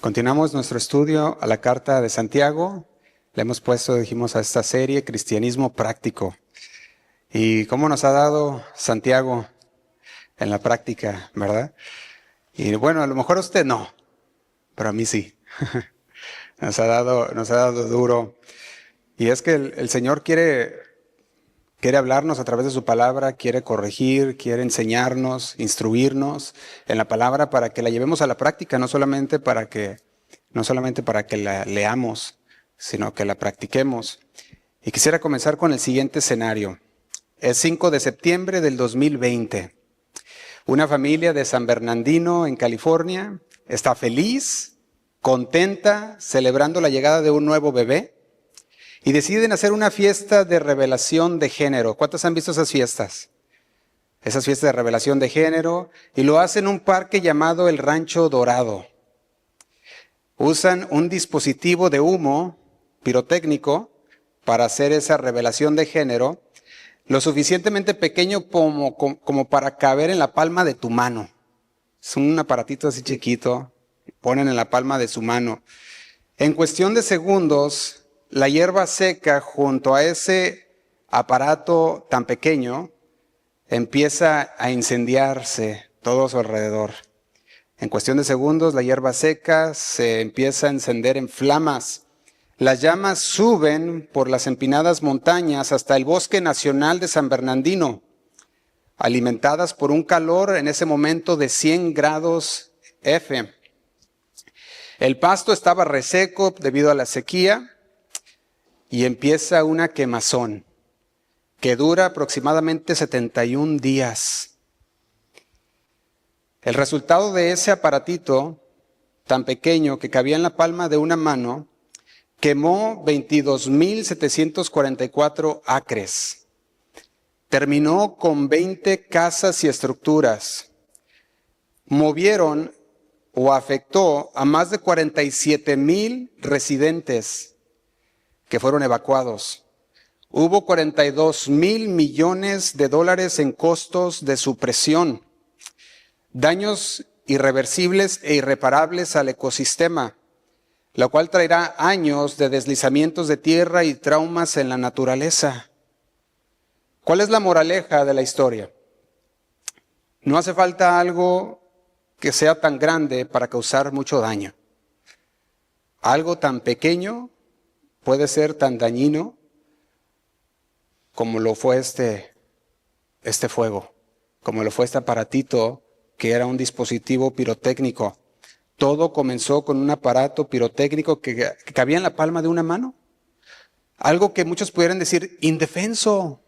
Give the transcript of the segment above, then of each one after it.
Continuamos nuestro estudio a la carta de Santiago. Le hemos puesto, dijimos, a esta serie Cristianismo Práctico. Y cómo nos ha dado Santiago en la práctica, ¿verdad? Y bueno, a lo mejor a usted no, pero a mí sí. Nos ha dado duro. Y es que el Señor quiere hablarnos a través de su palabra, quiere corregir, quiere enseñarnos, instruirnos en la palabra para que la llevemos a la práctica, no solamente para que la leamos, sino que la practiquemos. Y quisiera comenzar con el siguiente escenario. Es 5 de septiembre del 2020. Una familia de San Bernardino, en California, está feliz, contenta, celebrando la llegada de un nuevo bebé. Y deciden hacer una fiesta de revelación de género. ¿Cuántos han visto esas fiestas? Esas fiestas de revelación de género. Y lo hacen en un parque llamado el Rancho Dorado. Usan un dispositivo de humo pirotécnico para hacer esa revelación de género, lo suficientemente pequeño como para caber en la palma de tu mano. Es un aparatito así chiquito, ponen en la palma de su mano. En cuestión de segundos, la hierba seca junto a ese aparato tan pequeño empieza a incendiarse todo a su alrededor. En cuestión de segundos, la hierba seca se empieza a encender en flamas. Las llamas suben por las empinadas montañas hasta el Bosque Nacional de San Bernardino, alimentadas por un calor en ese momento de 100 grados F. El pasto estaba reseco debido a la sequía. Y empieza una quemazón que dura aproximadamente 71 días. El resultado de ese aparatito tan pequeño que cabía en la palma de una mano, quemó 22,744 acres. Terminó con 20 casas y estructuras. Movieron o afectó a más de 47,000 residentes que fueron evacuados. Hubo 42,000 millones de dólares en costos de supresión, daños irreversibles e irreparables al ecosistema, lo cual traerá años de deslizamientos de tierra y traumas en la naturaleza. ¿Cuál es la moraleja de la historia? No hace falta algo que sea tan grande para causar mucho daño. Algo tan pequeño puede ser tan dañino como lo fue este fuego, como lo fue este aparatito que era un dispositivo pirotécnico. Todo comenzó con un aparato pirotécnico que cabía en la palma de una mano. Algo que muchos pudieran decir indefenso.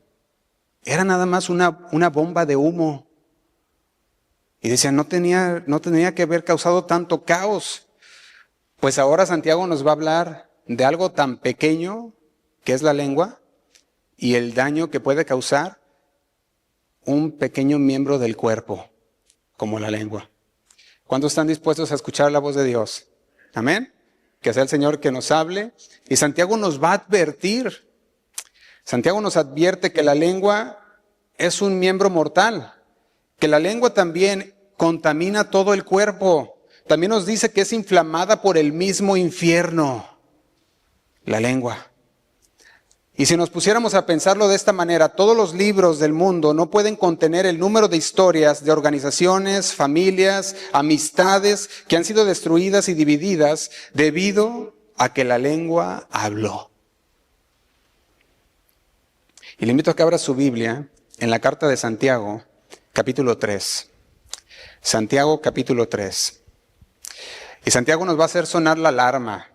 Era nada más una bomba de humo. Y decían, no tenía que haber causado tanto caos. Pues ahora Santiago nos va a hablar de algo tan pequeño que es la lengua y el daño que puede causar un pequeño miembro del cuerpo, como la lengua. ¿Cuántos están dispuestos a escuchar la voz de Dios? Amén. Que sea el Señor que nos hable. Y Santiago nos va a advertir. Santiago nos advierte que la lengua es un miembro mortal, que la lengua también contamina todo el cuerpo. También nos dice que es inflamada por el mismo infierno. La lengua. Y si nos pusiéramos a pensarlo de esta manera, todos los libros del mundo no pueden contener el número de historias de organizaciones, familias, amistades que han sido destruidas y divididas debido a que la lengua habló. Y le invito a que abra su Biblia en la carta de Santiago, capítulo 3. Santiago, capítulo 3. Y Santiago nos va a hacer sonar la alarma.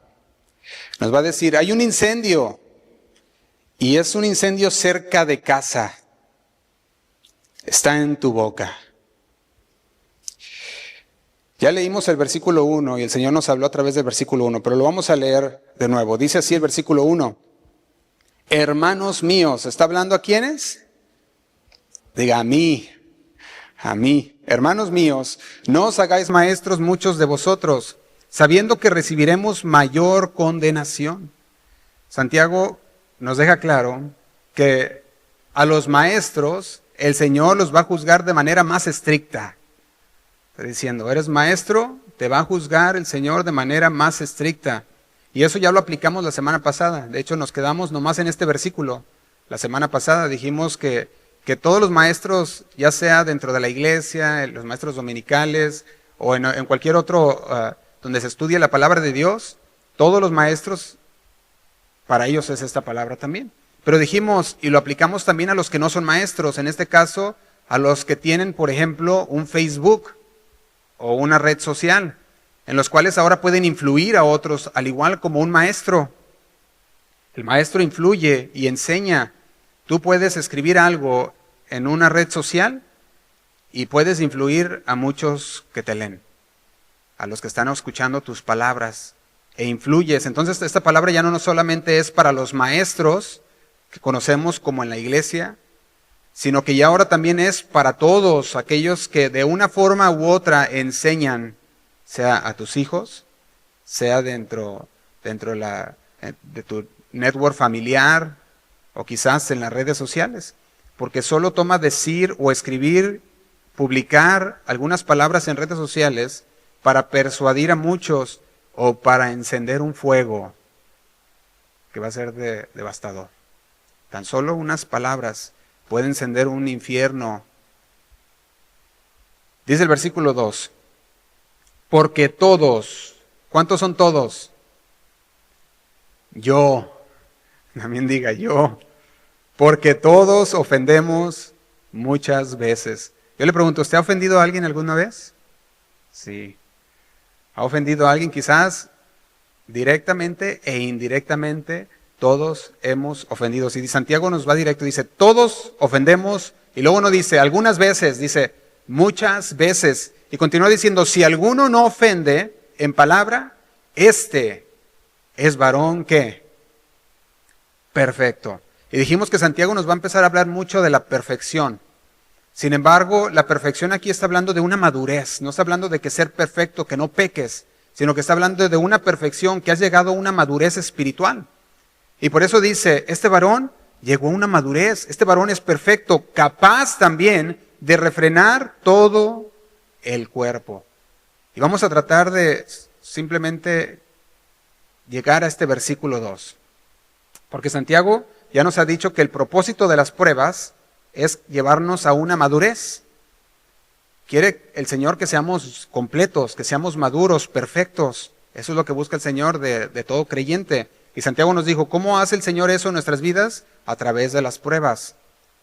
Nos va a decir, hay un incendio, y es un incendio cerca de casa. Está en tu boca. Ya leímos el versículo 1 y el Señor nos habló a través del versículo 1, pero lo vamos a leer de nuevo. Dice así el versículo 1. Hermanos míos, ¿está hablando a quiénes? Diga, a mí. Hermanos míos, no os hagáis maestros muchos de vosotros, sabiendo que recibiremos mayor condenación. Santiago nos deja claro que a los maestros el Señor los va a juzgar de manera más estricta. Está diciendo, eres maestro, te va a juzgar el Señor de manera más estricta. Y eso ya lo aplicamos la semana pasada. De hecho, nos quedamos nomás en este versículo. La semana pasada dijimos que todos los maestros, ya sea dentro de la iglesia, los maestros dominicales o en cualquier otro donde se estudie la palabra de Dios, todos los maestros, para ellos es esta palabra también. Pero dijimos, y lo aplicamos también a los que no son maestros, en este caso, a los que tienen, por ejemplo, un Facebook o una red social, en los cuales ahora pueden influir a otros, al igual como un maestro. El maestro influye y enseña. Tú puedes escribir algo en una red social y puedes influir a muchos que te leen, a los que están escuchando tus palabras, e influyes. Entonces esta palabra ya no solamente es para los maestros que conocemos como en la iglesia, sino que ya ahora también es para todos aquellos que de una forma u otra enseñan, sea a tus hijos, sea dentro de tu network familiar o quizás en las redes sociales, porque solo toma decir o escribir, publicar algunas palabras en redes sociales para persuadir a muchos o para encender un fuego que va a ser devastador. Tan solo unas palabras puede encender un infierno. Dice el versículo 2, porque todos, ¿cuántos son todos? Yo, también diga yo, porque todos ofendemos muchas veces. Yo le pregunto, ¿usted ha ofendido a alguien alguna vez? Sí. ¿Ha ofendido a alguien quizás directamente e indirectamente? Todos hemos ofendido. Si Santiago nos va directo, dice, todos ofendemos, y luego no dice, algunas veces, dice, muchas veces. Y continúa diciendo, si alguno no ofende en palabra, este es varón, ¿qué? Perfecto. Y dijimos que Santiago nos va a empezar a hablar mucho de la perfección. Sin embargo, la perfección aquí está hablando de una madurez, no está hablando de que ser perfecto, que no peques, sino que está hablando de una perfección, que has llegado a una madurez espiritual. Y por eso dice, este varón llegó a una madurez, este varón es perfecto, capaz también de refrenar todo el cuerpo. Y vamos a tratar de simplemente llegar a este versículo 2. Porque Santiago ya nos ha dicho que el propósito de las pruebas es llevarnos a una madurez. Quiere el Señor que seamos completos, que seamos maduros, perfectos. Eso es lo que busca el Señor de todo creyente. Y Santiago nos dijo, ¿cómo hace el Señor eso en nuestras vidas? A través de las pruebas.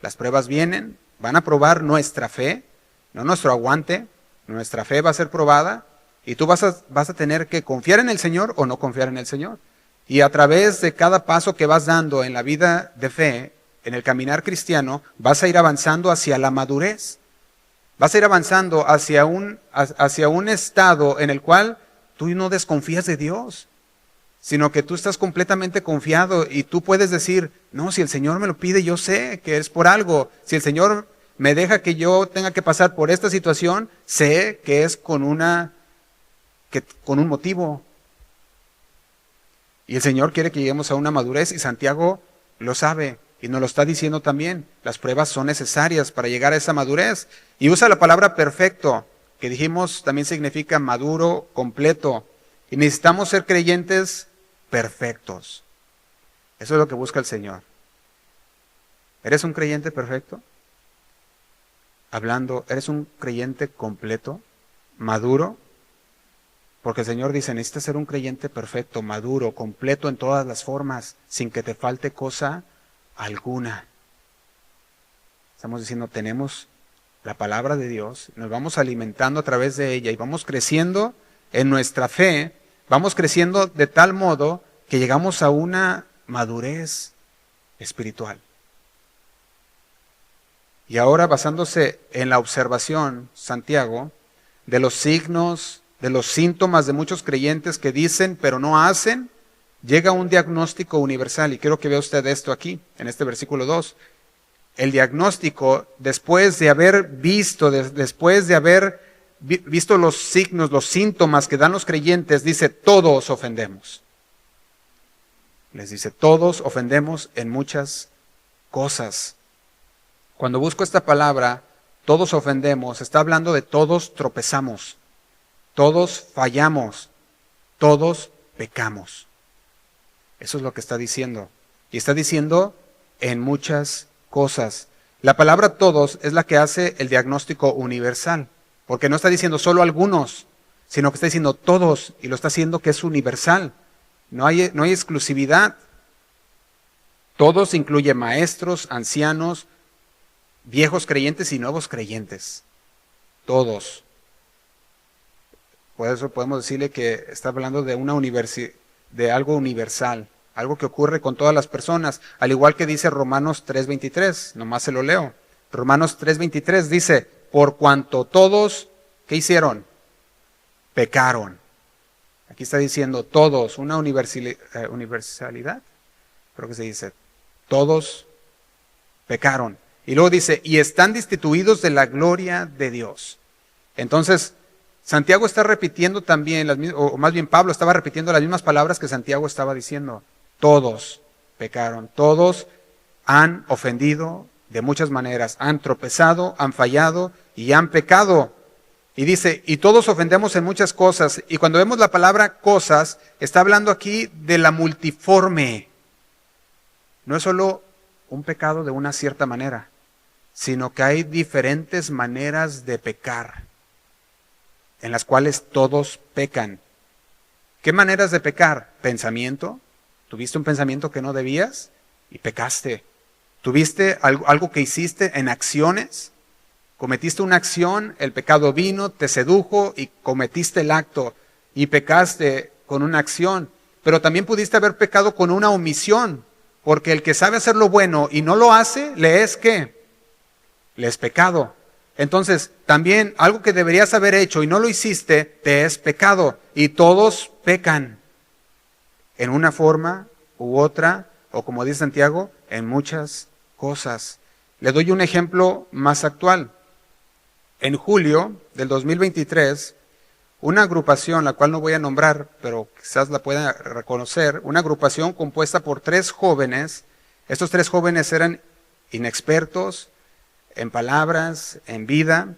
Las pruebas vienen, van a probar nuestra fe, no nuestro aguante. Nuestra fe va a ser probada y tú vas a tener que confiar en el Señor o no confiar en el Señor. Y a través de cada paso que vas dando en la vida de fe, en el caminar cristiano, vas a ir avanzando hacia la madurez. Vas a ir avanzando hacia un estado en el cual tú no desconfías de Dios, sino que tú estás completamente confiado y tú puedes decir, no, si el Señor me lo pide, yo sé que es por algo. Si el Señor me deja que yo tenga que pasar por esta situación, sé que es con un motivo. Y el Señor quiere que lleguemos a una madurez y Santiago lo sabe y nos lo está diciendo también. Las pruebas son necesarias para llegar a esa madurez. Y usa la palabra perfecto, que dijimos también significa maduro, completo. Y necesitamos ser creyentes perfectos. Eso es lo que busca el Señor. ¿Eres un creyente perfecto? Hablando, ¿eres un creyente completo, maduro? Porque el Señor dice, necesitas ser un creyente perfecto, maduro, completo en todas las formas, sin que te falte cosa alguna. Estamos diciendo, tenemos la palabra de Dios, nos vamos alimentando a través de ella y vamos creciendo en nuestra fe, vamos creciendo de tal modo que llegamos a una madurez espiritual. Y ahora, basándose en la observación, Santiago, de los signos, de los síntomas de muchos creyentes que dicen pero no hacen, llega un diagnóstico universal. Y quiero que vea usted esto aquí, en este versículo 2. El diagnóstico, después de haber visto los signos, los síntomas que dan los creyentes, dice, todos ofendemos. Les dice, todos ofendemos en muchas cosas. Cuando busco esta palabra, todos ofendemos, está hablando de todos tropezamos. Todos fallamos, todos pecamos. Eso es lo que está diciendo. Y está diciendo en muchas cosas. La palabra todos es la que hace el diagnóstico universal, porque no está diciendo solo algunos, sino que está diciendo todos, y lo está haciendo que es universal. No hay exclusividad. Todos incluye maestros, ancianos, viejos creyentes y nuevos creyentes. Todos. Por eso podemos decirle que está hablando de de algo universal, algo que ocurre con todas las personas, al igual que dice Romanos 3:23, nomás se lo leo. Romanos 3:23 dice, por cuanto todos, ¿qué hicieron? Pecaron. Aquí está diciendo todos, una universalidad, creo que se dice, todos pecaron. Y luego dice, y están destituidos de la gloria de Dios. Entonces, Santiago está repitiendo también, o más bien Pablo estaba repitiendo las mismas palabras que Santiago estaba diciendo. Todos pecaron, todos han ofendido de muchas maneras, han tropezado, han fallado y han pecado. Y dice, y todos ofendemos en muchas cosas. Y cuando vemos la palabra cosas, está hablando aquí de la multiforme. No es solo un pecado de una cierta manera, sino que hay diferentes maneras de pecar, en las cuales todos pecan. ¿Qué maneras de pecar? Pensamiento. ¿Tuviste un pensamiento que no debías? Y pecaste. ¿Tuviste algo que hiciste en acciones? Cometiste una acción, el pecado vino, te sedujo y cometiste el acto y pecaste con una acción. Pero también pudiste haber pecado con una omisión, porque el que sabe hacer lo bueno y no lo hace, ¿le es qué? Le es pecado. Entonces, también algo que deberías haber hecho y no lo hiciste, te es pecado. Y todos pecan en una forma u otra, o como dice Santiago, en muchas cosas. Le doy un ejemplo más actual. En julio del 2023, una agrupación, la cual no voy a nombrar, pero quizás la puedan reconocer, una agrupación compuesta por 3 jóvenes. Estos 3 jóvenes eran inexpertos en palabras, en vida.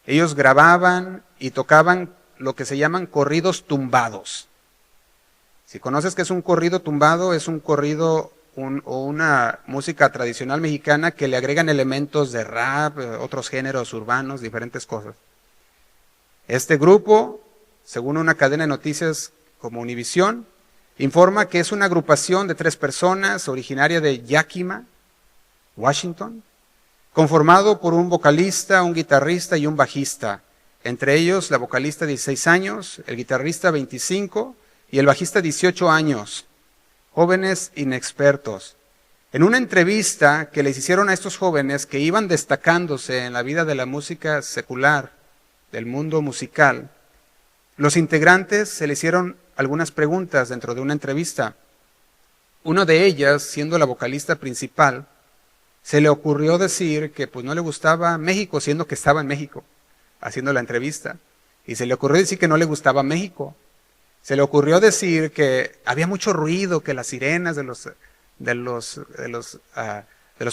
Ellos grababan y tocaban lo que se llaman corridos tumbados. Si conoces qué es un corrido tumbado, es un corrido o una música tradicional mexicana que le agregan elementos de rap, otros géneros urbanos, diferentes cosas. Este grupo, según una cadena de noticias como Univisión, informa que es una agrupación de 3 personas originaria de Yakima, Washington, conformado por un vocalista, un guitarrista y un bajista. Entre ellos, la vocalista 16 años, el guitarrista 25 y el bajista 18 años. Jóvenes inexpertos. En una entrevista que les hicieron a estos jóvenes que iban destacándose en la vida de la música secular, del mundo musical, los integrantes se les hicieron algunas preguntas dentro de una entrevista. Una de ellas, siendo la vocalista principal, se le ocurrió decir que pues no le gustaba México, siendo que estaba en México, haciendo la entrevista. Y se le ocurrió decir que no le gustaba México. Se le ocurrió decir que había mucho ruido, que las sirenas de los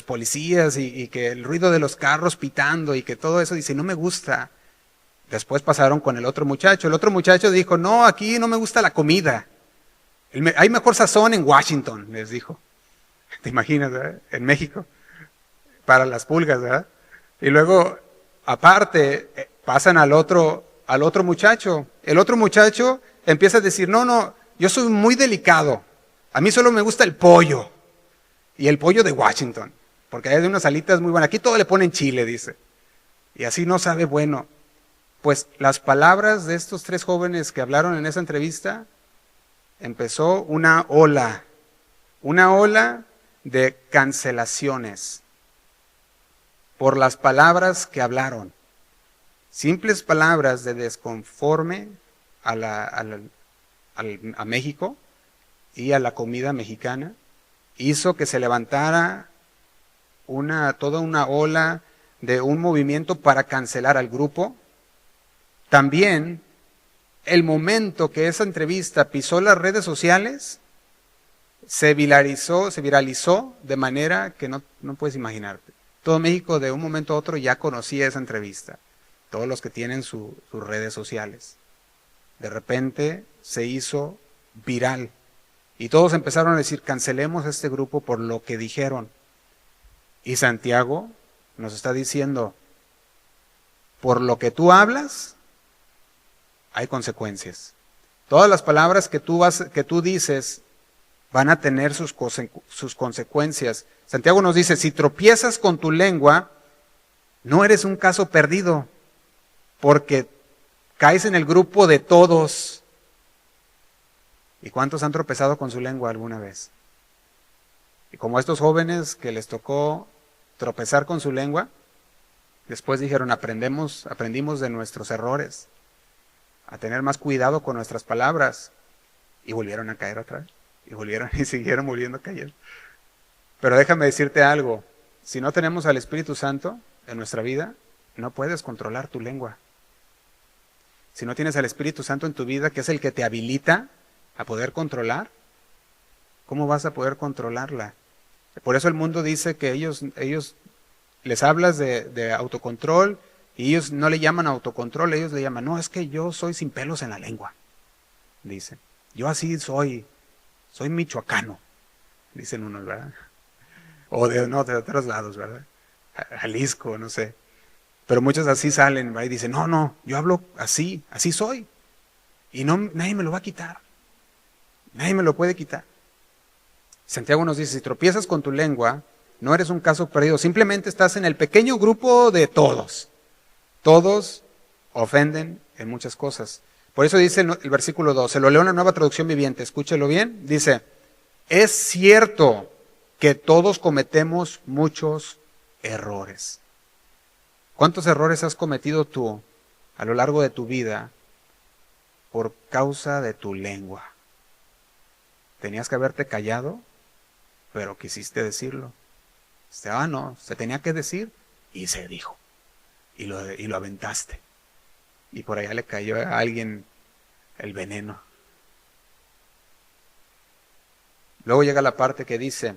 policías y que el ruido de los carros pitando y que todo eso, dice, no me gusta. Después pasaron con el otro muchacho. El otro muchacho dijo, no, aquí no me gusta la comida. Hay mejor sazón en Washington, les dijo. ¿Te imaginas, verdad? En México, para las pulgas, ¿verdad? Y luego, aparte, pasan al otro muchacho. El otro muchacho empieza a decir, no, yo soy muy delicado. A mí solo me gusta el pollo. Y el pollo de Washington. Porque hay unas alitas muy buenas. Aquí todo le ponen chile, dice. Y así no sabe bueno. Pues las palabras de estos 3 jóvenes que hablaron en esa entrevista, empezó una ola de cancelaciones por las palabras que hablaron. Simples palabras de desconforme a México y a la comida mexicana, hizo que se levantara toda una ola de un movimiento para cancelar al grupo. También, el momento que esa entrevista pisó las redes sociales, se viralizó de manera que no puedes imaginarte. Todo México de un momento a otro ya conocía esa entrevista, todos los que tienen sus redes sociales. de repente se hizo viral. Y todos empezaron a decir, cancelemos este grupo por lo que dijeron. Y Santiago nos está diciendo, por lo que tú hablas, hay consecuencias. Todas las palabras que tú dices van a tener sus consecuencias. Santiago nos dice, si tropiezas con tu lengua, no eres un caso perdido, porque caes en el grupo de todos. ¿Y cuántos han tropezado con su lengua alguna vez? Y como estos jóvenes que les tocó tropezar con su lengua, después dijeron, aprendimos de nuestros errores, a tener más cuidado con nuestras palabras, y volvieron a caer otra vez, y siguieron volviendo a caer. Pero déjame decirte algo, si no tenemos al Espíritu Santo en nuestra vida, no puedes controlar tu lengua. Si no tienes al Espíritu Santo en tu vida, que es el que te habilita a poder controlar, ¿cómo vas a poder controlarla? Por eso el mundo dice que ellos les hablas de autocontrol y ellos no le llaman autocontrol, ellos le llaman, no, es que yo soy sin pelos en la lengua, dicen. Yo así soy michoacano, dicen unos, ¿verdad? O de otros lados, ¿verdad? Jalisco, no sé. Pero muchos así salen, ¿verdad? Y dicen, no, yo hablo así soy. Y nadie me lo va a quitar. Nadie me lo puede quitar. Santiago nos dice, si tropiezas con tu lengua, no eres un caso perdido, simplemente estás en el pequeño grupo de todos. Todos ofenden en muchas cosas. Por eso dice el versículo 2, se lo leo en la Nueva Traducción Viviente, escúchelo bien, dice, es cierto que todos cometemos muchos errores. ¿Cuántos errores has cometido tú a lo largo de tu vida por causa de tu lengua? Tenías que haberte callado, pero quisiste decirlo. No, se tenía que decir y se dijo. Y lo aventaste. Y por allá le cayó a alguien el veneno. Luego llega la parte que dice,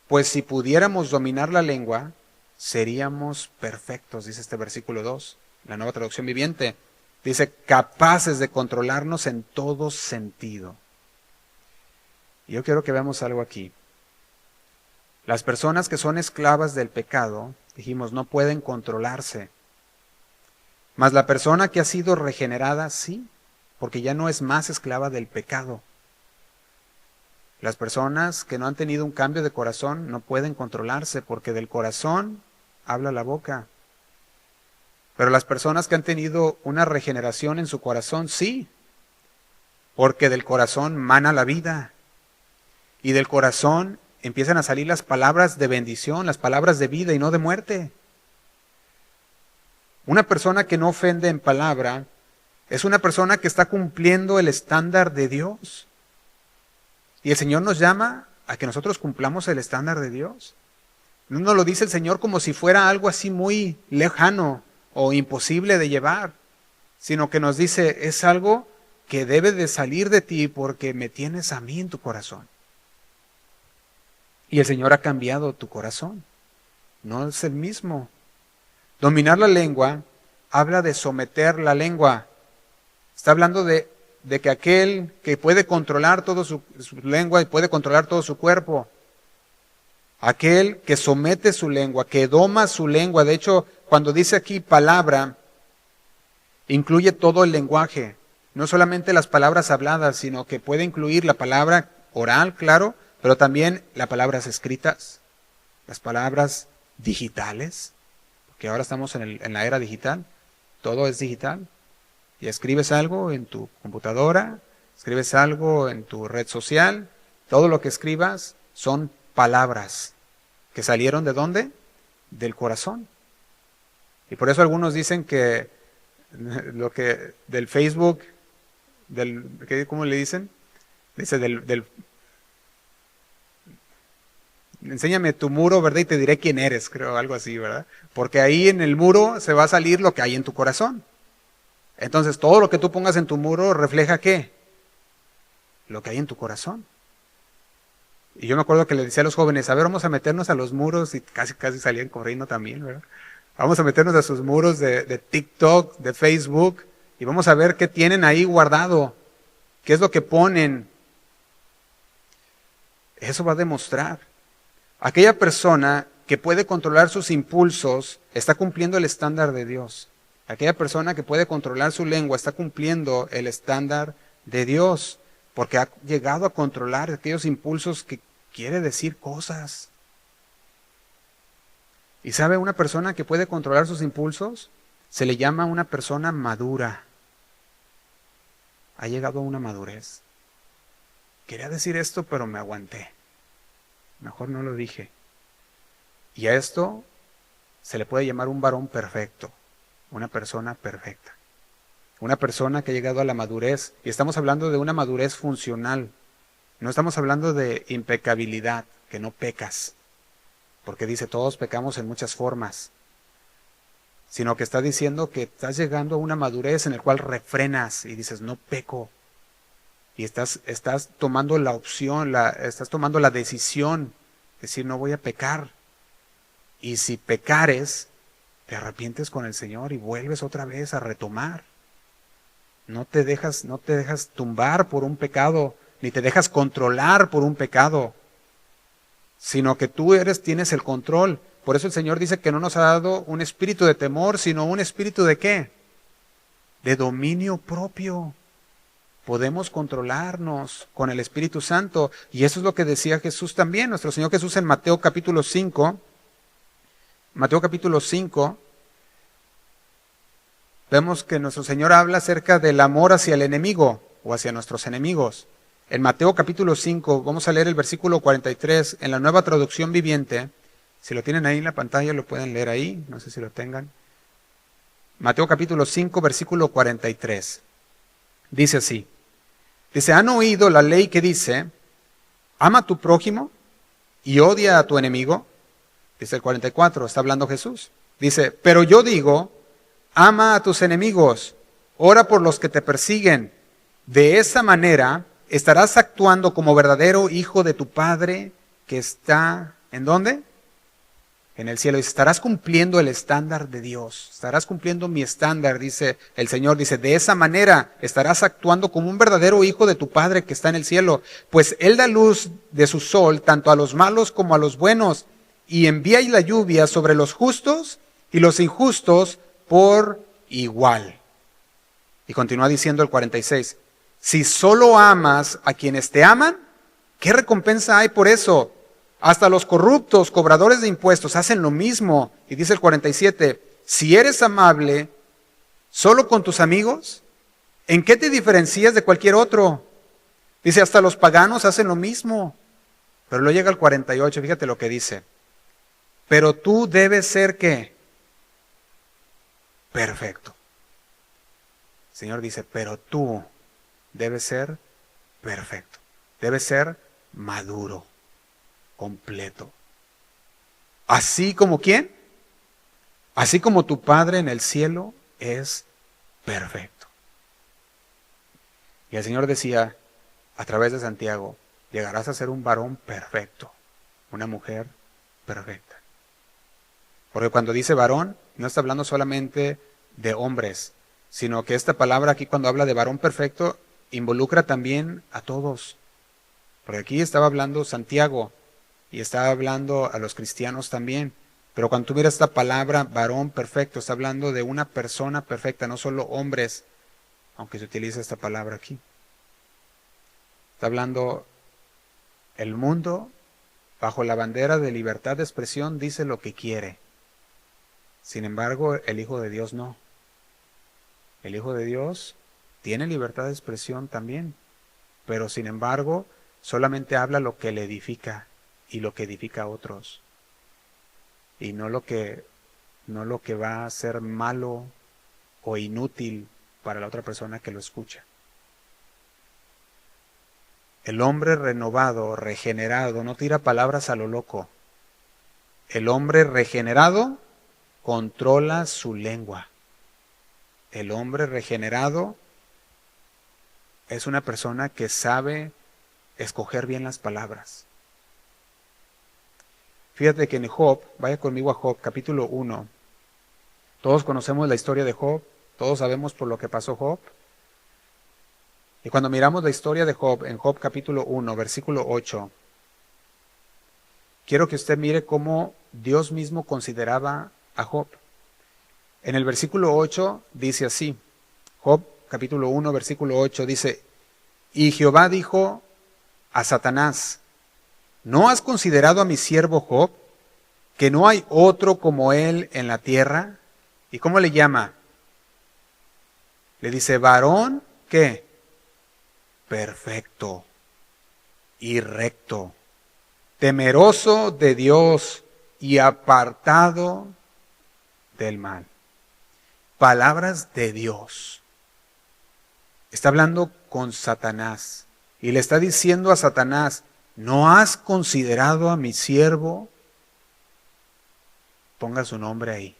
pues si pudiéramos dominar la lengua, seríamos perfectos, dice este versículo 2, la Nueva Traducción Viviente. Dice, capaces de controlarnos en todo sentido. Y yo quiero que veamos algo aquí. Las personas que son esclavas del pecado, dijimos, no pueden controlarse. Mas la persona que ha sido regenerada, sí, porque ya no es más esclava del pecado. Las personas que no han tenido un cambio de corazón no pueden controlarse, porque del corazón habla la boca. Pero las personas que han tenido una regeneración en su corazón, sí, porque del corazón mana la vida. Y del corazón empiezan a salir las palabras de bendición, las palabras de vida y no de muerte. Una persona que no ofende en palabra es una persona que está cumpliendo el estándar de Dios. Y el Señor nos llama a que nosotros cumplamos el estándar de Dios. No nos lo dice el Señor como si fuera algo así muy lejano o imposible de llevar, sino que nos dice, es algo que debe de salir de ti porque me tienes a mí en tu corazón. Y el Señor ha cambiado tu corazón. No es el mismo. Dominar la lengua habla de someter la lengua. Está hablando de que aquel que puede controlar toda su lengua y puede controlar todo su cuerpo. Aquel que somete su lengua, que doma su lengua. De hecho, cuando dice aquí palabra, incluye todo el lenguaje. No solamente las palabras habladas, sino que puede incluir la palabra oral, claro, pero también las palabras escritas, las palabras digitales, porque ahora estamos en la era digital, todo es digital. Y escribes algo en tu computadora, escribes algo en tu red social, todo lo que escribas son palabras que salieron ¿de dónde? Del corazón. Y por eso algunos dicen que del Facebook, ¿cómo le dicen? Dice enséñame tu muro, ¿verdad? Y te diré quién eres, creo, algo así, ¿verdad? Porque ahí en el muro se va a salir lo que hay en tu corazón. Entonces, todo lo que tú pongas en tu muro refleja ¿qué? Lo que hay en tu corazón. Y yo me acuerdo que le decía a los jóvenes, a ver, vamos a meternos a los muros, y casi salían corriendo también, ¿verdad? Vamos a meternos a sus muros de TikTok, de Facebook, Y vamos a ver qué tienen ahí guardado, qué es lo que ponen. Eso va a demostrar. Aquella persona que puede controlar sus impulsos está cumpliendo el estándar de Dios. Aquella persona que puede controlar su lengua está cumpliendo el estándar de Dios, porque ha llegado a controlar aquellos impulsos que quiere decir cosas. ¿Y sabe una persona que puede controlar sus impulsos? Se le llama una persona madura. Ha llegado a una madurez. Quería decir esto, pero me aguanté. Mejor no lo dije. Y a esto se le puede llamar un varón perfecto, una persona perfecta. Una persona que ha llegado a la madurez, y estamos hablando de una madurez funcional. No estamos hablando de impecabilidad, que no pecas, porque dice todos pecamos en muchas formas, sino que está diciendo que estás llegando a una madurez en la cual refrenas y dices no peco. Y estás tomando la opción, estás tomando la decisión de decir no voy a pecar. Y si pecares, te arrepientes con el Señor y vuelves otra vez a retomar. No te dejas tumbar por un pecado, ni te dejas controlar por un pecado, sino que tú tienes el control. Por eso el Señor dice que no nos ha dado un espíritu de temor, sino un espíritu ¿de qué? De dominio propio. Podemos controlarnos con el Espíritu Santo. Y eso es lo que decía Jesús también, nuestro Señor Jesús en Mateo capítulo 5. Mateo capítulo 5, vemos que nuestro Señor habla acerca del amor hacia el enemigo o hacia nuestros enemigos. En Mateo capítulo 5, vamos a leer el versículo 43 en la Nueva Traducción Viviente. Si lo tienen ahí en la pantalla, lo pueden leer ahí, no sé si lo tengan. Mateo capítulo 5, versículo 43. Dice así. Dice, ¿han oído la ley que dice, ama a tu prójimo y odia a tu enemigo? Dice el 44, está hablando Jesús. Dice, pero yo digo, ama a tus enemigos, ora por los que te persiguen. De esa manera estarás actuando como verdadero hijo de tu Padre que está, ¿en dónde? En el cielo. Dice, estarás cumpliendo el estándar de Dios. Estarás cumpliendo mi estándar, dice el Señor. Dice, de esa manera estarás actuando como un verdadero hijo de tu Padre que está en el cielo. Pues Él da luz de su sol tanto a los malos como a los buenos y envía la lluvia sobre los justos y los injustos por igual. Y continúa diciendo el 46. Si solo amas a quienes te aman, ¿qué recompensa hay por eso? Hasta los corruptos, cobradores de impuestos, hacen lo mismo. Y dice el 47, si eres amable solo con tus amigos, ¿en qué te diferencias de cualquier otro? Dice, hasta los paganos hacen lo mismo. Pero luego llega el 48, fíjate lo que dice. Pero tú debes ser, ¿qué? Perfecto. El Señor dice, pero tú debes ser perfecto. Debes ser maduro. Completo. Así como ¿quién? Así como tu Padre en el cielo es perfecto. Y el Señor decía a través de Santiago, llegarás a ser un varón perfecto, una mujer perfecta. Porque cuando dice varón, no está hablando solamente de hombres, sino que esta palabra aquí cuando habla de varón perfecto, involucra también a todos. Porque aquí estaba hablando Santiago, y está hablando a los cristianos también. Pero cuando tú miras esta palabra, varón perfecto, está hablando de una persona perfecta, no solo hombres, aunque se utiliza esta palabra aquí. Está hablando el mundo, bajo la bandera de libertad de expresión, dice lo que quiere. Sin embargo, el Hijo de Dios no. El Hijo de Dios tiene libertad de expresión también, pero sin embargo, solamente habla lo que le edifica. Y lo que edifica a otros. Y no lo que va a ser malo o inútil para la otra persona que lo escucha. El hombre renovado, regenerado, no tira palabras a lo loco. El hombre regenerado controla su lengua. El hombre regenerado es una persona que sabe escoger bien las palabras. Fíjate que en Job, vaya conmigo a Job, capítulo 1. Todos conocemos la historia de Job. Todos sabemos por lo que pasó Job. Y cuando miramos la historia de Job, en Job capítulo 1, versículo 8, quiero que usted mire cómo Dios mismo consideraba a Job. En el versículo 8 dice así, Job capítulo 1, versículo 8 dice, y Jehová dijo a Satanás, ¿no has considerado a mi siervo Job, que no hay otro como él en la tierra? ¿Y cómo le llama? Le dice, varón, ¿qué? Perfecto y recto, temeroso de Dios y apartado del mal. Palabras de Dios. Está hablando con Satanás y le está diciendo a Satanás, ¿no has considerado a mi siervo? Ponga su nombre ahí.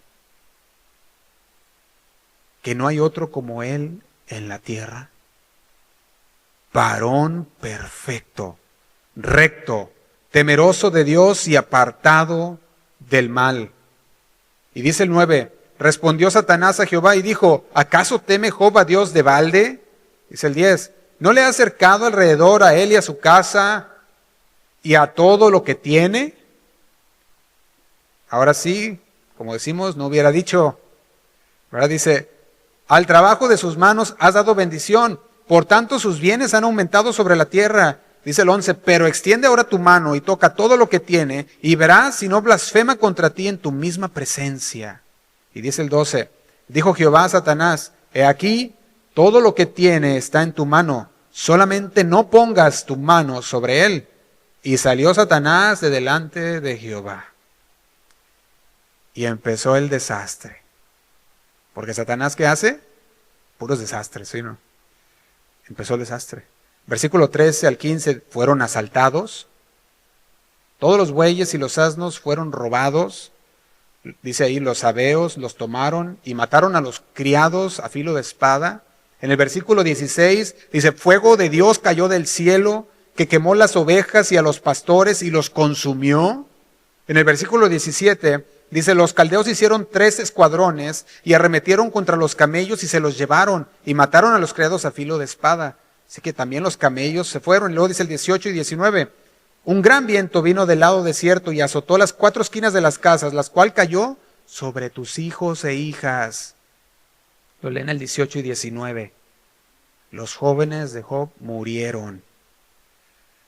Que no hay otro como él en la tierra. Varón perfecto, recto, temeroso de Dios y apartado del mal. Y dice el 9, respondió Satanás a Jehová y dijo, ¿acaso teme Job a Dios de balde? Dice el 10, ¿no le ha acercado alrededor a él y a su casa y a todo lo que tiene? Ahora sí, como decimos, no hubiera dicho, ¿verdad? Dice, al trabajo de sus manos has dado bendición, por tanto sus bienes han aumentado sobre la tierra. Dice el 11, pero extiende ahora tu mano y toca todo lo que tiene, y verás si no blasfema contra ti en tu misma presencia. Y dice el 12, dijo Jehová a Satanás, he aquí, todo lo que tiene está en tu mano, solamente no pongas tu mano sobre él. Y salió Satanás de delante de Jehová. Y empezó el desastre. Porque Satanás, ¿qué hace? Puros desastres, ¿sí, no? Empezó el desastre. Versículo 13 al 15, fueron asaltados. Todos los bueyes y los asnos fueron robados. Dice ahí, los sabeos los tomaron y mataron a los criados a filo de espada. En el versículo 16 dice, fuego de Dios cayó del cielo, que quemó las ovejas y a los pastores y los consumió. En el versículo 17 dice, los caldeos hicieron 3 escuadrones y arremetieron contra los camellos y se los llevaron y mataron a los criados a filo de espada. Así que también los camellos se fueron. Y luego dice el 18 y 19, un gran viento vino del lado desierto y azotó las 4 esquinas de las casas, las cual cayó sobre tus hijos e hijas. Lo leen el 18 y 19. Los jóvenes de Job murieron.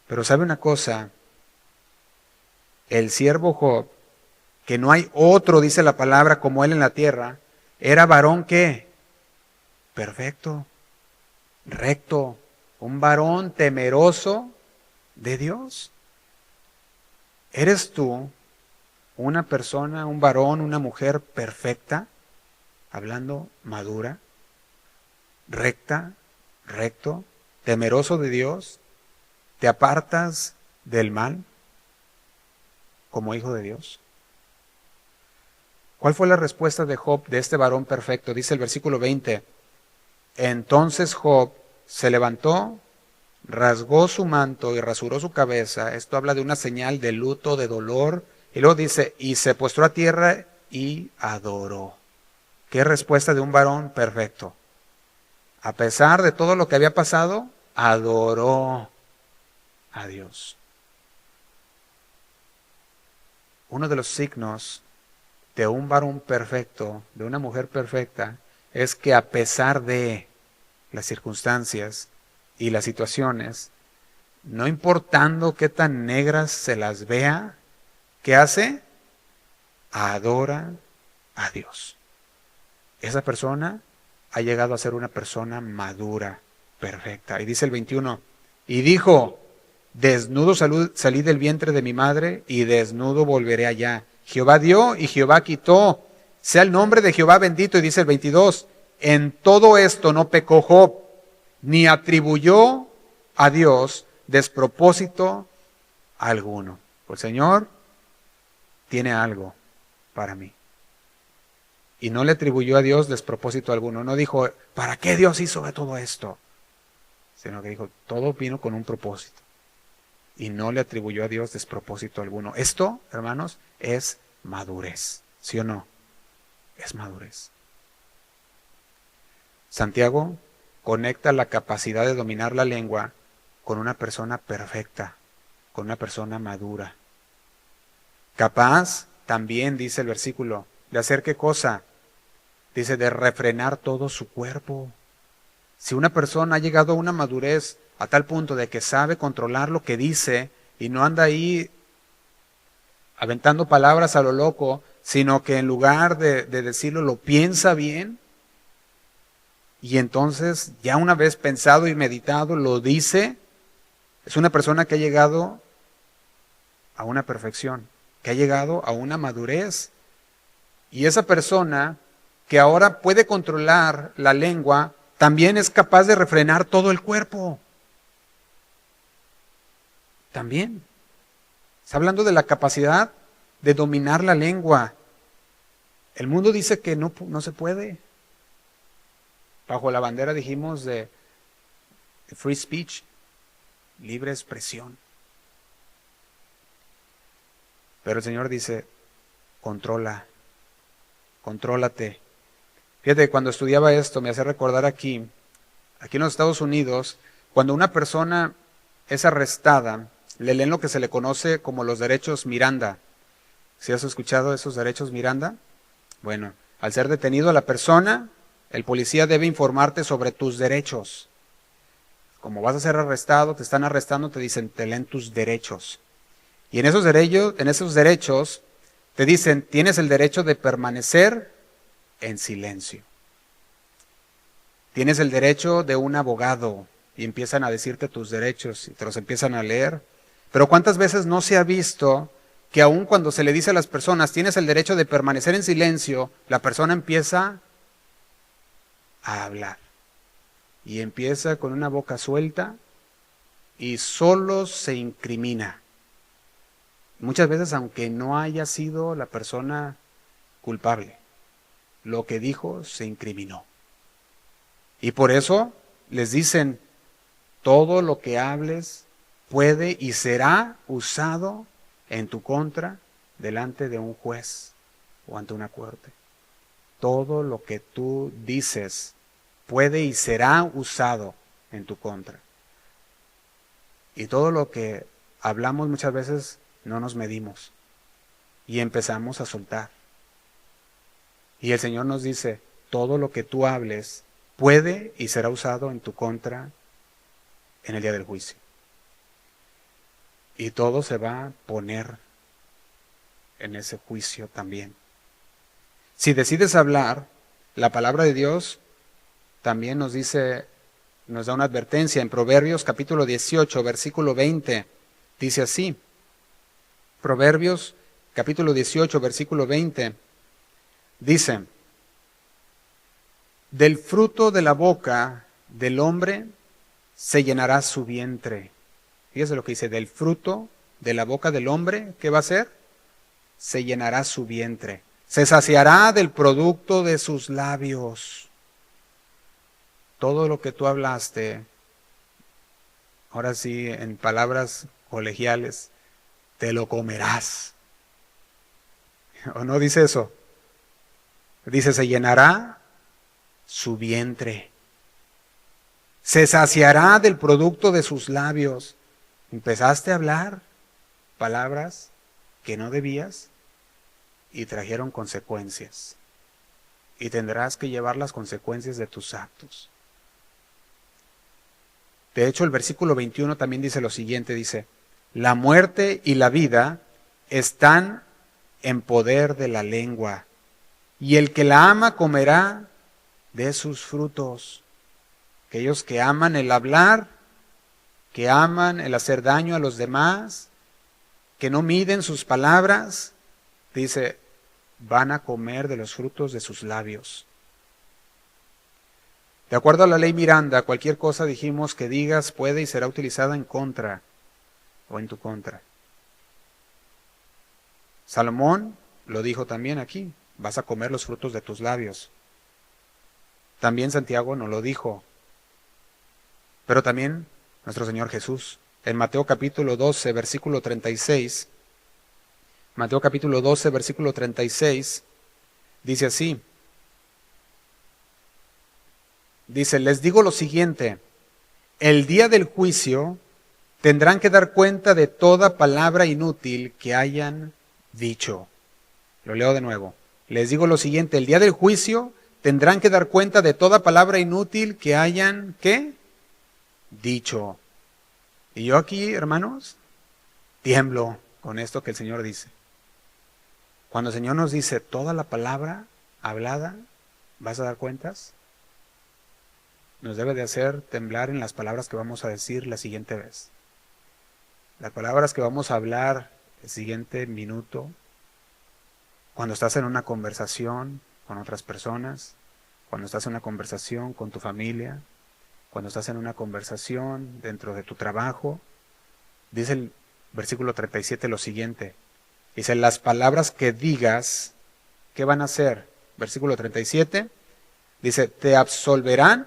Pero ¿sabe una cosa? El siervo Job, que no hay otro, dice la palabra, como él en la tierra, era varón ¿qué? Perfecto, recto, un varón temeroso de Dios. ¿Eres tú una persona, un varón, una mujer perfecta, hablando madura, recta, recto, temeroso de Dios? ¿Te apartas del mal como hijo de Dios? ¿Cuál fue la respuesta de Job, de este varón perfecto? Dice el versículo 20. Entonces Job se levantó, rasgó su manto y rasuró su cabeza. Esto habla de una señal de luto, de dolor. Y luego dice, y se postró a tierra y adoró. ¿Qué respuesta de un varón perfecto? A pesar de todo lo que había pasado, adoró a Dios. Uno de los signos de un varón perfecto, de una mujer perfecta, es que a pesar de las circunstancias y las situaciones, no importando qué tan negras se las vea, ¿qué hace? Adora a Dios. Esa persona ha llegado a ser una persona madura, perfecta. Y dice el 21, y dijo, desnudo salí del vientre de mi madre y desnudo volveré allá. Jehová dio y Jehová quitó. Sea el nombre de Jehová bendito. Y dice el 22, en todo esto no pecó Job, ni atribuyó a Dios despropósito alguno. El Señor tiene algo para mí. Y no le atribuyó a Dios despropósito alguno. No dijo, ¿para qué Dios hizo todo esto? Sino que dijo, todo vino con un propósito. Y no le atribuyó a Dios despropósito alguno. Esto, hermanos, es madurez. ¿Sí o no? Es madurez. Santiago conecta la capacidad de dominar la lengua con una persona perfecta, con una persona madura. Capaz, también dice el versículo, ¿de hacer qué cosa? Dice, de refrenar todo su cuerpo. Si una persona ha llegado a una madurez a tal punto de que sabe controlar lo que dice y no anda ahí aventando palabras a lo loco, sino que en lugar de decirlo lo piensa bien, y entonces ya una vez pensado y meditado lo dice, es una persona que ha llegado a una perfección, que ha llegado a una madurez. Y esa persona que ahora puede controlar la lengua, también es capaz de refrenar todo el cuerpo. También. Está hablando de la capacidad de dominar la lengua. El mundo dice que no se puede. Bajo la bandera, dijimos, de free speech, libre expresión. Pero el Señor dice, contrólate. Fíjate, cuando estudiaba esto, me hace recordar aquí en los Estados Unidos, cuando una persona es arrestada, le leen lo que se le conoce como los derechos Miranda. ¿Sí has escuchado esos derechos Miranda? Bueno, al ser detenido la persona, el policía debe informarte sobre tus derechos. Como vas a ser arrestado, te están arrestando, te dicen, te leen tus derechos. Y en esos derechos te dicen, tienes el derecho de permanecer en silencio. Tienes el derecho de un abogado, y empiezan a decirte tus derechos y te los empiezan a leer. Pero ¿cuántas veces no se ha visto que aun cuando se le dice a las personas, tienes el derecho de permanecer en silencio, la persona empieza a hablar? Y empieza con una boca suelta y solo se incrimina. Muchas veces, aunque no haya sido la persona culpable, lo que dijo se incriminó. Y por eso les dicen, todo lo que hables puede y será usado en tu contra delante de un juez o ante una corte. Todo lo que tú dices puede y será usado en tu contra. Y todo lo que hablamos muchas veces no nos medimos y empezamos a soltar. Y el Señor nos dice, todo lo que tú hables puede y será usado en tu contra en el día del juicio. Y todo se va a poner en ese juicio también. Si decides hablar, la palabra de Dios también nos dice, nos da una advertencia en Proverbios capítulo 18, versículo 20. Dice así, Proverbios capítulo 18, versículo 20. Dice, del fruto de la boca del hombre se llenará su vientre. Fíjese lo que dice, del fruto de la boca del hombre, ¿qué va a hacer? Se llenará su vientre. Se saciará del producto de sus labios. Todo lo que tú hablaste, ahora sí, en palabras colegiales, te lo comerás. ¿O no dice eso? Dice, se llenará su vientre. Se saciará del producto de sus labios. Empezaste a hablar palabras que no debías y trajeron consecuencias. Y tendrás que llevar las consecuencias de tus actos. De hecho, el versículo 21 también dice lo siguiente, dice, la muerte y la vida están en poder de la lengua, y el que la ama comerá de sus frutos. Aquellos que aman el hablar, que aman el hacer daño a los demás, que no miden sus palabras, dice, van a comer de los frutos de sus labios. De acuerdo a la ley Miranda, cualquier cosa dijimos que digas puede y será utilizada en contra o en tu contra. Salomón lo dijo también aquí, vas a comer los frutos de tus labios. También Santiago nos lo dijo, pero también nuestro Señor Jesús. En Mateo capítulo 12, versículo 36, Mateo capítulo 12, versículo 36, dice así, Dice, les digo lo siguiente, el día del juicio tendrán que dar cuenta de toda palabra inútil que hayan dicho. Lo leo de nuevo. Les digo lo siguiente, el día del juicio tendrán que dar cuenta de toda palabra inútil que hayan, ¿qué? Dicho. Y yo aquí, hermanos, tiemblo con esto que el Señor dice. Cuando el Señor nos dice toda la palabra hablada, ¿vas a dar cuentas? Nos debe de hacer temblar en las palabras que vamos a decir la siguiente vez. Las palabras que vamos a hablar el siguiente minuto, cuando estás en una conversación con otras personas, cuando estás en una conversación con tu familia, cuando estás en una conversación dentro de tu trabajo. Dice el versículo 37 lo siguiente. Dice, las palabras que digas, ¿qué van a hacer? Versículo 37, dice, ¿te absolverán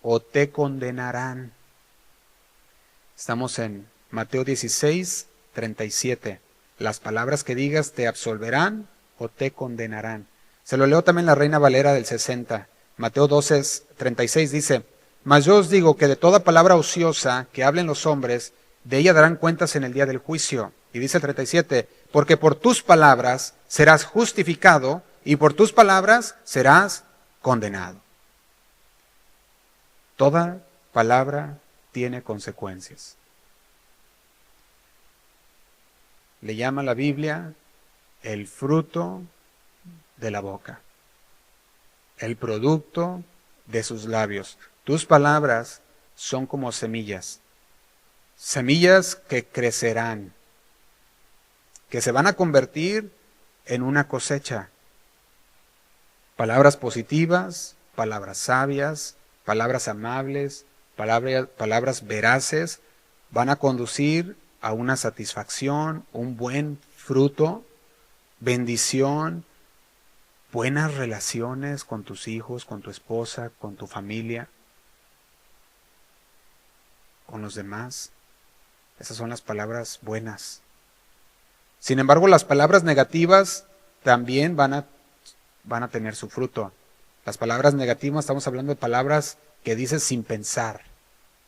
o te condenarán? Estamos en Mateo 16, 37. Las palabras que digas te absolverán o te condenarán. Se lo leo también la Reina Valera del 60. Mateo 12, 36 dice, mas yo os digo que de toda palabra ociosa que hablen los hombres, de ella darán cuentas en el día del juicio. Y dice el 37, porque por tus palabras serás justificado y por tus palabras serás condenado. Toda palabra tiene consecuencias. Le llama la Biblia el fruto de la boca, el producto de sus labios. Tus palabras son como semillas, semillas que crecerán, que se van a convertir en una cosecha. Palabras positivas, palabras sabias, palabras amables, palabras veraces, van a conducir a una satisfacción, un buen fruto, bendición, buenas relaciones con tus hijos, con tu esposa, con tu familia, con los demás. Esas son las palabras buenas. Sin embargo, las palabras negativas también van a tener su fruto. Las palabras negativas, estamos hablando de palabras que dices sin pensar,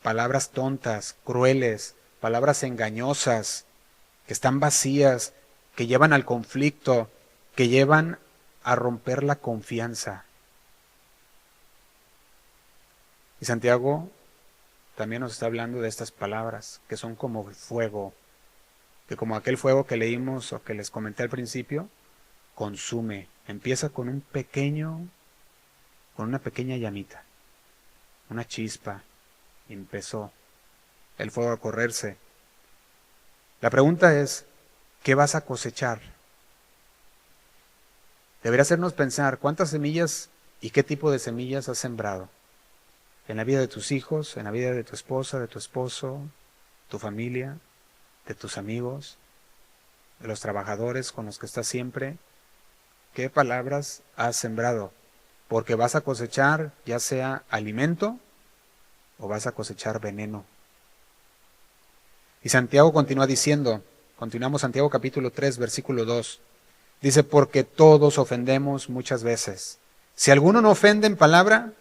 palabras tontas, crueles, palabras engañosas, que están vacías, que llevan al conflicto, que llevan a romper la confianza. Y Santiago también nos está hablando de estas palabras, que son como fuego, que como aquel fuego que leímos o que les comenté al principio, consume. Empieza con una pequeña llamita, una chispa, y empezó el fuego a correrse. La pregunta es, ¿qué vas a cosechar? Debería hacernos pensar cuántas semillas y qué tipo de semillas has sembrado en la vida de tus hijos, en la vida de tu esposa, de tu esposo, tu familia, de tus amigos, de los trabajadores con los que estás siempre. ¿Qué palabras has sembrado? Porque vas a cosechar ya sea alimento o vas a cosechar veneno. Y Santiago continúa diciendo, continuamos Santiago capítulo 3, versículo 2. Dice, porque todos ofendemos muchas veces. Si alguno no ofende en palabra,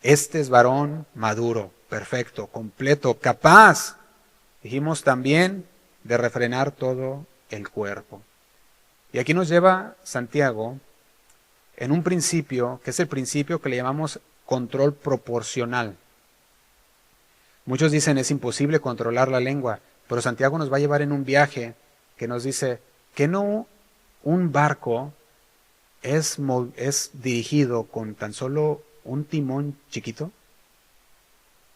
este es varón maduro, perfecto, completo, capaz, dijimos también, de refrenar todo el cuerpo. Y aquí nos lleva Santiago en un principio, que es el principio que le llamamos control proporcional. Muchos dicen es imposible controlar la lengua, pero Santiago nos va a llevar en un viaje que nos dice que no un barco es dirigido con tan solo un timón chiquito,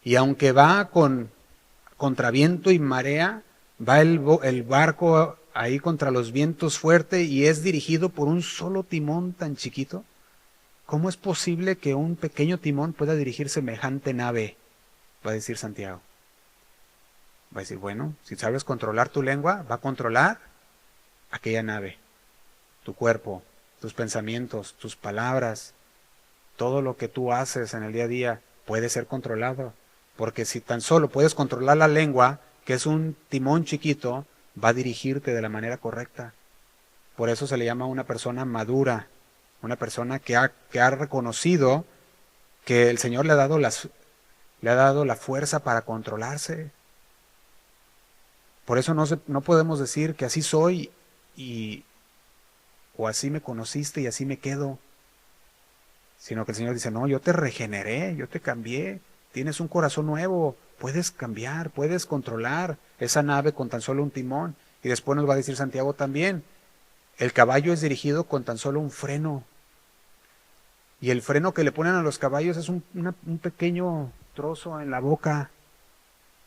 y aunque va contra viento y marea, va el barco ahí contra los vientos fuerte y es dirigido por un solo timón tan chiquito. ¿Cómo es posible que un pequeño timón pueda dirigir semejante nave? Va a decir Santiago. Va a decir, bueno, si sabes controlar tu lengua, va a controlar aquella nave, tu cuerpo, tus pensamientos, tus palabras, todo lo que tú haces en el día a día puede ser controlado. Porque si tan solo puedes controlar la lengua, que es un timón chiquito, va a dirigirte de la manera correcta. Por eso se le llama una persona madura, una persona que ha reconocido que el Señor le ha dado la fuerza para controlarse. Por eso no podemos decir que así soy o así me conociste y así me quedo. Sino que el Señor dice, no, yo te regeneré, yo te cambié, tienes un corazón nuevo, puedes cambiar, puedes controlar esa nave con tan solo un timón. Y después nos va a decir Santiago también, el caballo es dirigido con tan solo un freno. Y el freno que le ponen a los caballos es un pequeño trozo en la boca.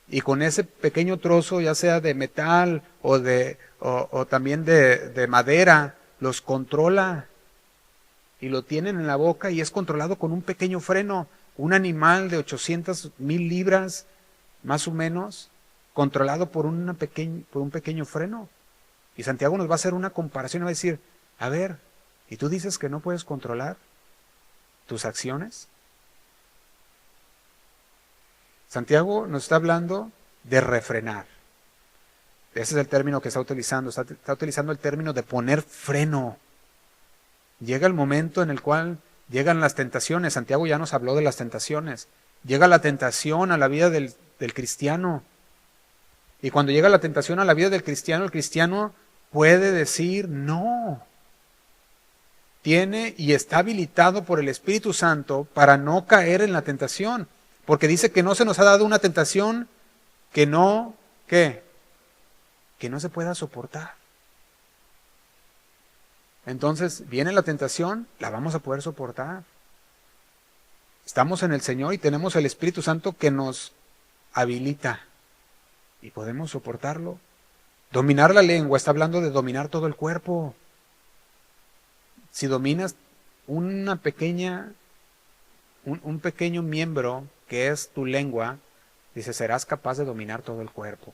Y con ese pequeño trozo, ya sea de metal o también de madera, los controla. Y lo tienen en la boca y es controlado con un pequeño freno. Un animal de 800,000 libras, más o menos, controlado por un pequeño freno. Y Santiago nos va a hacer una comparación y va a decir, a ver, ¿y tú dices que no puedes controlar tus acciones? Santiago nos está hablando de refrenar. Ese es el término que está utilizando. Está utilizando el término de poner freno. Llega el momento en el cual llegan las tentaciones. Santiago ya nos habló de las tentaciones. Llega la tentación a la vida del cristiano. Y cuando llega la tentación a la vida del cristiano, el cristiano puede decir no. Tiene y está habilitado por el Espíritu Santo para no caer en la tentación. Porque dice que no se nos ha dado una tentación que no se pueda soportar. Entonces, viene la tentación, la vamos a poder soportar. Estamos en el Señor y tenemos el Espíritu Santo que nos habilita y podemos soportarlo. Dominar la lengua está hablando de dominar todo el cuerpo. Si dominas un pequeño miembro que es tu lengua, dice, serás capaz de dominar todo el cuerpo.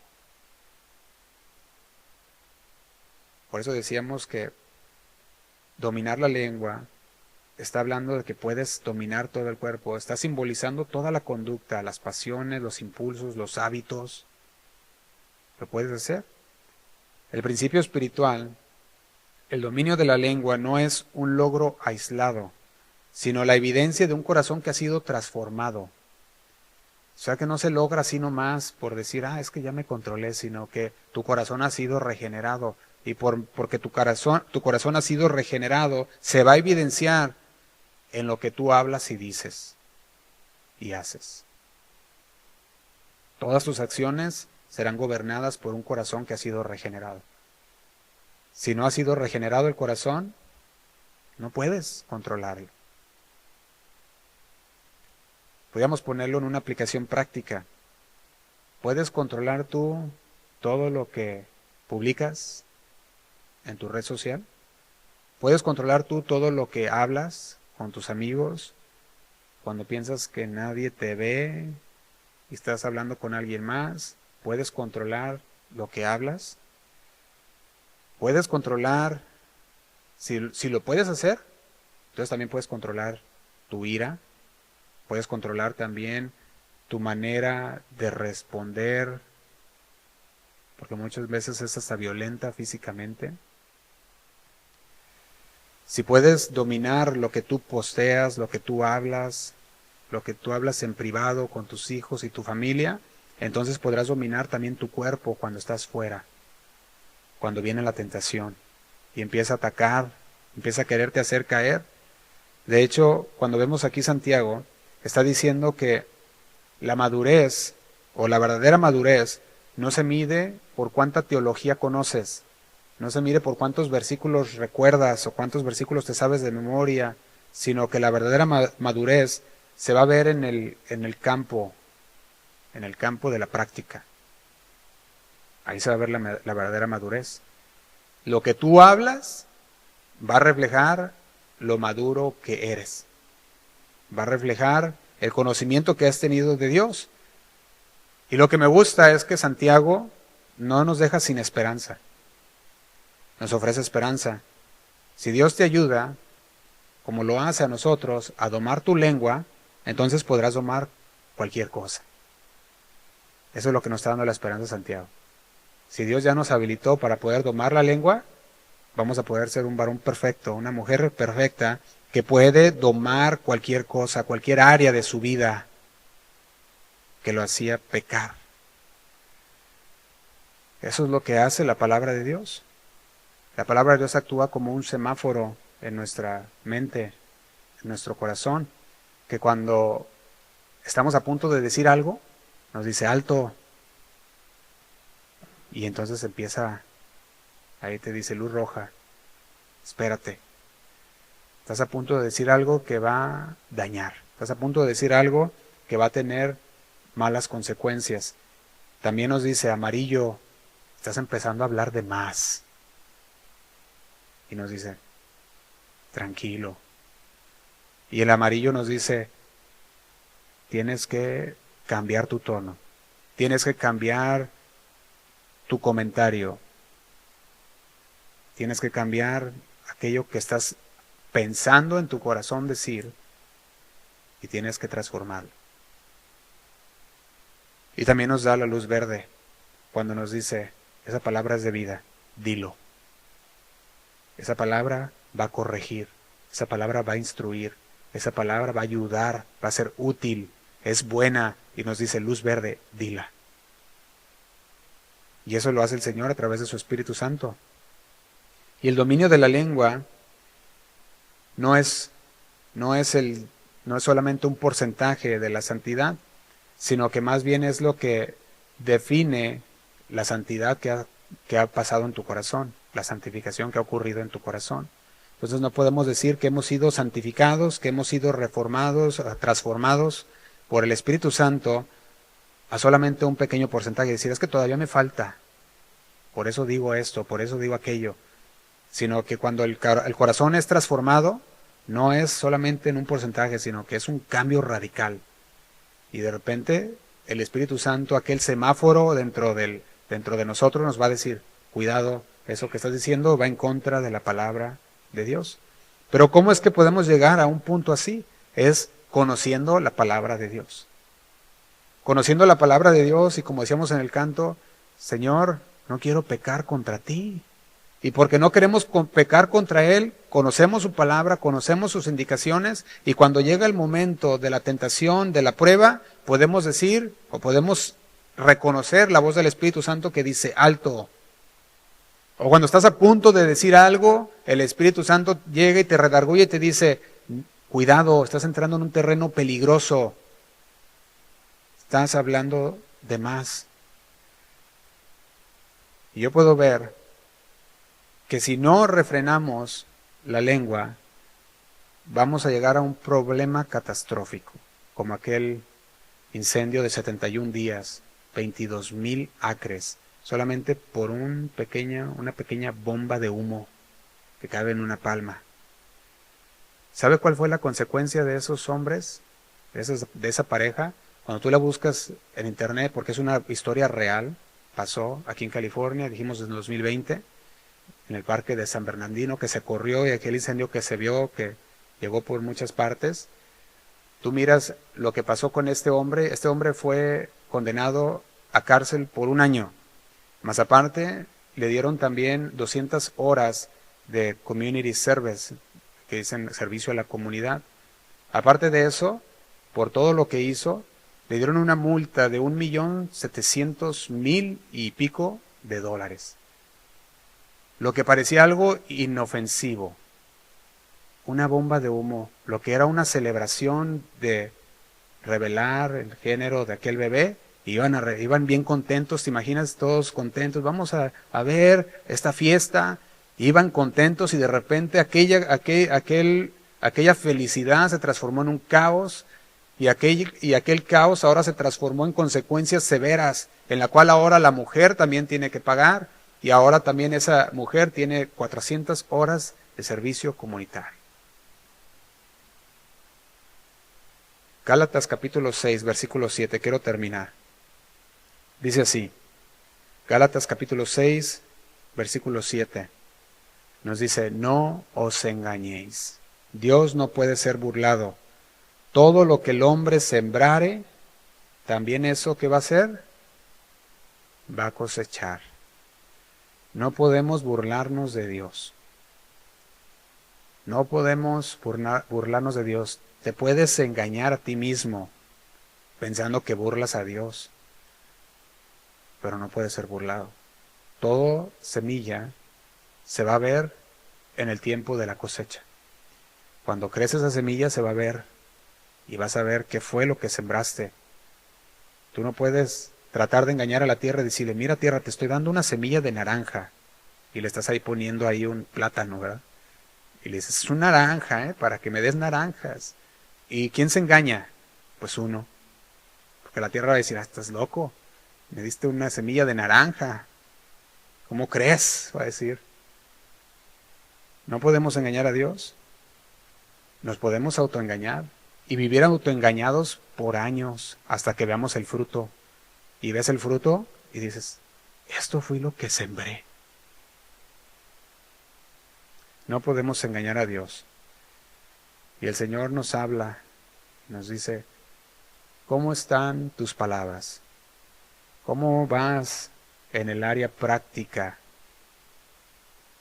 Por eso decíamos que dominar la lengua está hablando de que puedes dominar todo el cuerpo, está simbolizando toda la conducta, las pasiones, los impulsos, los hábitos. ¿Lo puedes hacer? El principio espiritual, el dominio de la lengua no es un logro aislado, sino la evidencia de un corazón que ha sido transformado. O sea que no se logra así nomás por decir, es que ya me controlé, sino que tu corazón ha sido regenerado. Y porque tu corazón ha sido regenerado, se va a evidenciar en lo que tú hablas y dices y haces. Todas tus acciones serán gobernadas por un corazón que ha sido regenerado. Si no ha sido regenerado el corazón, no puedes controlarlo. Podríamos ponerlo en una aplicación práctica. ¿Puedes controlar tú todo lo que publicas en tu red social? ¿Puedes controlar tú todo lo que hablas con tus amigos cuando piensas que nadie te ve y estás hablando con alguien más? ¿Puedes controlar lo que hablas? ¿Puedes controlar, si lo puedes hacer, entonces también puedes controlar tu ira? Puedes controlar también tu manera de responder, porque muchas veces es hasta violenta físicamente. Si puedes dominar lo que tú posteas, lo que tú hablas en privado con tus hijos y tu familia, entonces podrás dominar también tu cuerpo cuando estás fuera, cuando viene la tentación y empieza a atacar, empieza a quererte hacer caer. De hecho, cuando vemos aquí Santiago, está diciendo que la madurez o la verdadera madurez no se mide por cuánta teología conoces, no se mide por cuántos versículos recuerdas o cuántos versículos te sabes de memoria, sino que la verdadera madurez se va a ver en el campo de la práctica. Ahí se va a ver la verdadera madurez. Lo que tú hablas va a reflejar lo maduro que eres. Va a reflejar el conocimiento que has tenido de Dios. Y lo que me gusta es que Santiago no nos deja sin esperanza. Nos ofrece esperanza. Si Dios te ayuda, como lo hace a nosotros, a domar tu lengua, entonces podrás domar cualquier cosa. Eso es lo que nos está dando la esperanza Santiago. Si Dios ya nos habilitó para poder domar la lengua, vamos a poder ser un varón perfecto, una mujer perfecta, que puede domar cualquier cosa, cualquier área de su vida que lo hacía pecar. Eso es lo que hace la palabra de Dios. La palabra de Dios actúa como un semáforo en nuestra mente, en nuestro corazón, que cuando estamos a punto de decir algo, nos dice alto, y entonces empieza, ahí te dice luz roja, espérate. Estás a punto de decir algo que va a dañar, estás a punto de decir algo que va a tener malas consecuencias. También nos dice amarillo, estás empezando a hablar de más. Y nos dice, tranquilo. Y el amarillo nos dice, tienes que cambiar tu tono, tienes que cambiar tu comentario, tienes que cambiar aquello que estás pensando en tu corazón decir y tienes que transformarlo. Y también nos da la luz verde cuando nos dice, esa palabra es de vida, dilo. Esa palabra va a corregir, esa palabra va a instruir, esa palabra va a ayudar, va a ser útil, es buena, y nos dice luz verde, dila. Y eso lo hace el Señor a través de su Espíritu Santo. Y el dominio de la lengua no es solamente un porcentaje de la santidad, sino que más bien es lo que define la santidad que ha pasado en tu corazón, la santificación que ha ocurrido en tu corazón. Entonces no podemos decir que hemos sido santificados, que hemos sido reformados, transformados por el Espíritu Santo a solamente un pequeño porcentaje, decir, es que todavía me falta, por eso digo esto, por eso digo aquello, sino que cuando el corazón es transformado, no es solamente en un porcentaje, sino que es un cambio radical. Y de repente el Espíritu Santo, aquel semáforo dentro de nosotros nos va a decir, cuidado, eso que estás diciendo va en contra de la palabra de Dios. Pero ¿cómo es que podemos llegar a un punto así? Es conociendo la palabra de Dios. Conociendo la palabra de Dios y como decíamos en el canto, Señor, no quiero pecar contra ti. Y porque no queremos pecar contra Él, conocemos su palabra, conocemos sus indicaciones, y cuando llega el momento de la tentación, de la prueba, podemos decir o podemos reconocer la voz del Espíritu Santo que dice alto. O cuando estás a punto de decir algo, el Espíritu Santo llega y te redarguye y te dice, cuidado, estás entrando en un terreno peligroso, estás hablando de más. Y yo puedo ver que si no refrenamos la lengua, vamos a llegar a un problema catastrófico, como aquel incendio de 71 días, 22,000 acres, solamente por una pequeña bomba de humo que cabe en una palma. ¿Sabe cuál fue la consecuencia de esos hombres, de esa pareja? Cuando tú la buscas en internet, porque es una historia real, pasó aquí en California, dijimos en 2020, en el parque de San Bernardino, que se corrió y aquel incendio que se vio, que llegó por muchas partes. Tú miras lo que pasó con este hombre fue condenado a cárcel por 1 año, más aparte le dieron también 200 horas de community service, que dicen servicio a la comunidad. Aparte de eso, por todo lo que hizo, le dieron una multa de $1,700,000 y pico de dólares. Lo que parecía algo inofensivo, una bomba de humo, lo que era una celebración de revelar el género de aquel bebé, iban bien contentos, te imaginas, todos contentos, vamos a ver esta fiesta, iban contentos y de repente aquella felicidad se transformó en un caos, y aquel caos ahora se transformó en consecuencias severas, en la cual ahora la mujer también tiene que pagar, y ahora también esa mujer tiene 400 horas de servicio comunitario. Gálatas capítulo 6, versículo 7, quiero terminar. Dice así, Gálatas capítulo 6, versículo 7, nos dice, no os engañéis, Dios no puede ser burlado. Todo lo que el hombre sembrare, también eso que va a hacer, va a cosechar. No podemos burlarnos de Dios. No podemos burlarnos de Dios. Te puedes engañar a ti mismo pensando que burlas a Dios, pero no puedes ser burlado. Todo semilla se va a ver en el tiempo de la cosecha. Cuando crece esa semilla se va a ver y vas a ver qué fue lo que sembraste. Tú no puedes tratar de engañar a la tierra y decirle, mira tierra, te estoy dando una semilla de naranja, y le estás ahí poniendo ahí un plátano, ¿verdad? Y le dices, es una naranja, para que me des naranjas. ¿Y quién se engaña? Pues uno. Porque la tierra va a decir, estás loco, me diste una semilla de naranja. ¿Cómo crees? Va a decir. No podemos engañar a Dios. Nos podemos autoengañar y vivir autoengañados por años hasta que veamos el fruto. Y ves el fruto y dices, esto fue lo que sembré. No podemos engañar a Dios. Y el Señor nos habla, nos dice, ¿cómo están tus palabras? ¿Cómo vas en el área práctica?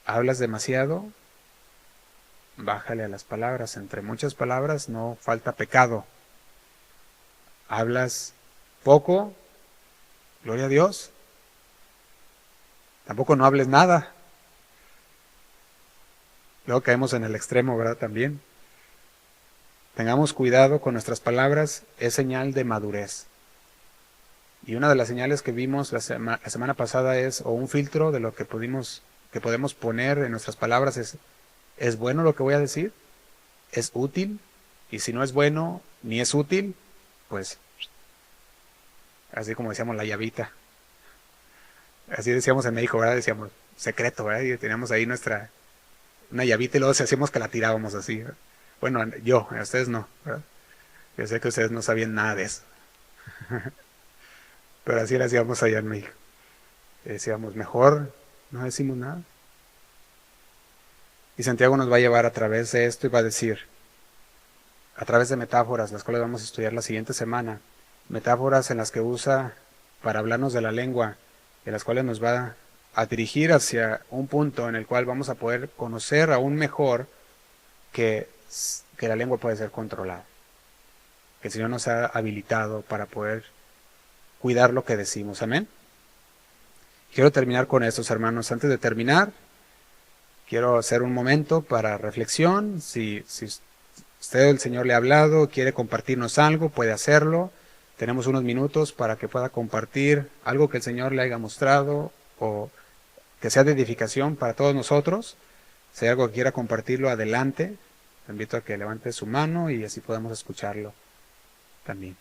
¿Hablas demasiado? Bájale a las palabras. Entre muchas palabras no falta pecado. ¿Hablas poco? Gloria a Dios. Tampoco no hables nada. Luego caemos en el extremo, ¿verdad? También. Tengamos cuidado con nuestras palabras, es señal de madurez. Y una de las señales que vimos la semana pasada es, o un filtro de lo que podemos poner en nuestras palabras ¿es bueno lo que voy a decir? ¿Es útil? Y si no es bueno, ni es útil, pues, así como decíamos la llavita. Así decíamos en México, ¿verdad? Decíamos secreto, ¿verdad? Y teníamos ahí una llavita y luego hacíamos que la tirábamos así, ¿verdad? Bueno, a ustedes no, ¿verdad? Yo sé que ustedes no sabían nada de eso. Pero así lo hacíamos allá en México. Decíamos, mejor no decimos nada. Y Santiago nos va a llevar a través de esto y va a decir, a través de metáforas, las cuales vamos a estudiar la siguiente semana, metáforas en las que usa para hablarnos de la lengua, en las cuales nos va a dirigir hacia un punto en el cual vamos a poder conocer aún mejor que la lengua puede ser controlada, que el Señor nos ha habilitado para poder cuidar lo que decimos. Amén. Quiero terminar con estos, hermanos. Antes de terminar, quiero hacer un momento para reflexión. Si usted, el Señor, le ha hablado, quiere compartirnos algo, puede hacerlo. Tenemos unos minutos para que pueda compartir algo que el Señor le haya mostrado o que sea de edificación para todos nosotros. Si hay algo que quiera compartirlo, adelante. Le invito a que levante su mano y así podamos escucharlo también.